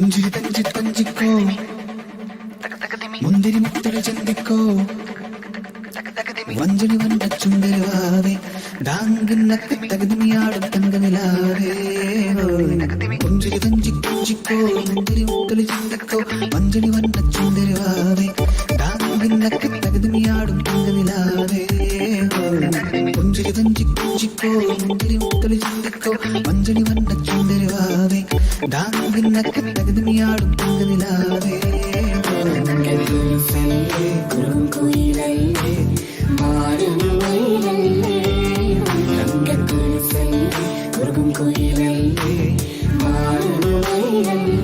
പുഞ്ചിരി തഞ്ചി തഞ്ചിക്കോ മുന്തിരി മുത്തളി ചന്തിക്കോ വഞ്ചിനി വണ്ട ചുണ്ടരുവാവേ ഡാങ്കിന്നക്ക് തകതിമിയാടും തങ്കനിലാവേ പുഞ്ചിരി തഞ്ചി തഞ്ചിക്കോ മുന്തിരി മുത്തളി ചന്തിക്കോ വഞ്ചിനി വണ്ട ചുണ്ടരുവാവേ ഡാങ്കിന്നക്ക് തകതിമിയാടും തങ്കനിലാവേ പുഞ്ചിരി തഞ്ചി തഞ്ചിക്കോ മുന്തിരി മുത്തളി ചന്തിക്കോ വഞ്ചിനി വണ്ട ചുണ്ടരുവാവേ ഡാങ്കിന്നക്ക് തകതിമിയാടും തങ്കനിലാവേ കുറുംകുയിലല്ലേ മാറുമയിലല്ലേ തങ്കക്കുരിശല്ലേ കുറുംകുയിലല്ലേ മാറുമയിലല്ലേ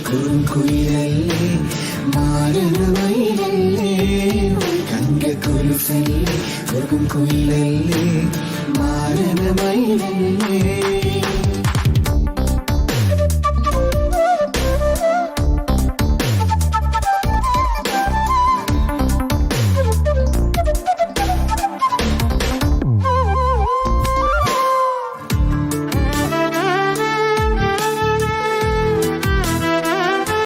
കുറുംകുയിലല്ലേ മാറുമയിലല്ലേ തങ്കക്കുരിശല്ലേ കുറുംകുയിലല്ലേ മാറുമയിലല്ലേ